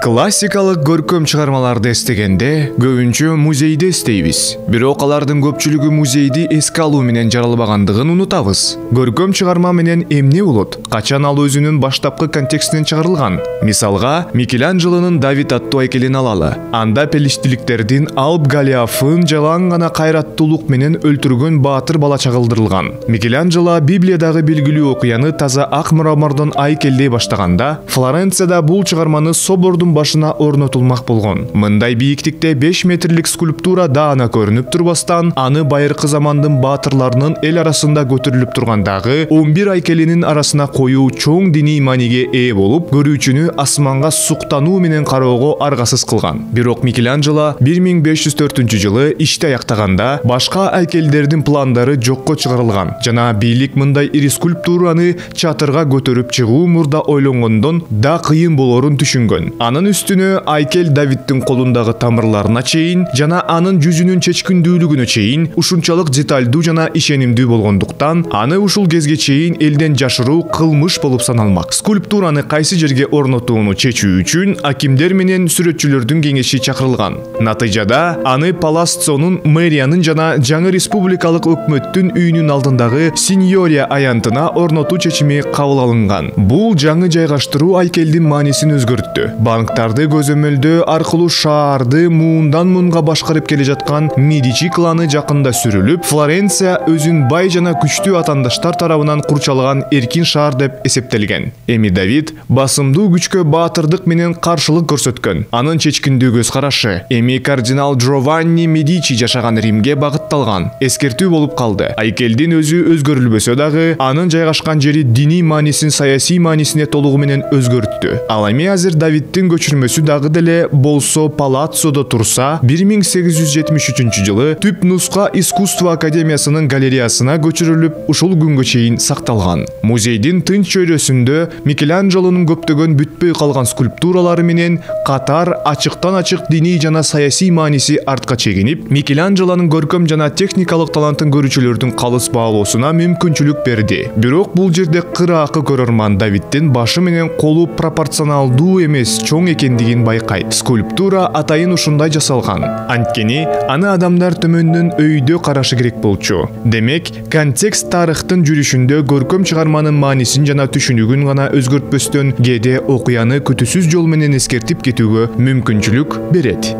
Классикалык көркөм чыгармаларды эстегенде көбүнчө музейде эстейбиз. Бирок алардын көпчүлүгү музейди эске алуу менен жаралбагандыгын унутабыз. Көркөм чыгарма менен эмне болот? Качан ал өзүнүн баштапкы контекстинен чыгарылган? Мисалга, Микеланджелонун Давид аттуу айкелин алалы. Анда пелиштиликтердин Алп Голиафын жалаң гана кайраттуулук менен өлтүргөн баатыр бала чагылдырылган. Микеланджело Библиядагы белгилүү окуяны таза ак мрамордон айкелдей баштаганда, Флоренцияда бул чыгарманы собордун башына орнотулмак болгон. Мындай бийиктикте 5 метрлик скульптура даана көрүнүп турбастан, аны байыркы замандын баатырларынын эл арасында көтөрүлүп тургандагы 11 айкелинин арасына коюу чоң диний мааниге ээ болуп, көрүүчүнү асманга суктануу менен кароого аргасыз кылган. Бирок Микеланджело 1504-жылы ишти аяктаганда башка айкелдердин пландары жокко чыгарылган жана бийлик мындай ири скульптураны чатырга көтөрүп чыгуу мурда ойлонгондон да кыйын болорун түшүнгөн. Анын үстүнө айкел Давидтин колундагы тамырларына чейин жана анын жүзүнүн чечкиндүүлүгүнө чейин ушунчалык деталдуу жана ишенимдүү болгондуктан, аны ушул кезге чейин элден жашыруу кылмыш болуп саналмак. Скульптураны кайсы жерге орнотууну чечүү үчүн акимдер менен сүрөтчүлөрдүн кеңеши чакырылган. Натыйжада аны Палаццонун мэриянын жана жаңы республикалык өкмөттүн үйүнүн алдындагы Синьория аянтына орнотуу чечими кабыл алынган. Бул жаңы жайгаштыруу айкелдин маанисин өзгөрттү. Банктарды көзөмөлдөө аркылуу шаарды муундан муунга башкарып келе жаткан Медичи кланы жакында сүрүлүп, Флоренция өзүн бай жана күчтүү атандаштар тарабынан курчалган эркин шаар деп эсептелген. Эми Давид басымдуу күчкө баатырдык менен каршылык көрсөткөн. Анын чечкиндүү көз карашы эми кардинал Джованни Медичи жашаган Римге багытталган. Эскертүү болуп калды. Айкелдин өзү өзгөрүлбөсө дагы, анын жайгашкан жери диний маанисин саясий маанисине толугу менен өзгөрттү. Ал эми азыр Давидтин көчүрмөсү дагы деле болсо Палаццодо турса, 1873-жылы түп нуска искусство академиясынын галереясына көчүрүлүп, ушул күнгө чейин сакталган. Музейдин тынч чөйрөсүндө Микеланджелонун көптөгөн бүтпөй калган скульптуралары менен катар ачыктан ачык диний жана саясий мааниси артка чегинип, Микеланджелонун көркөм жана техникалык талантын көрүүчүлөрдүн калыс баалоосуна мүмкүнчүлүк берди. Бирок бул жерде кыраакы көрөрман Давидтин башы менен колу пропорционалдуу эмес чоң экендигин байкайт. Скульптура атайын ушундай жасалган. Анткени аны адамдар төмөндөн өйдө карашы керек болчу. Демек, контекст тарыхтын жүрүшүндө көркөм чыгарманын маанисин жана түшүнүгүн гана өзгөртпөстөн, кээде окуяны күтүүсүз жол менен эскертип кетүүгө мүмкүнчүлүк берет.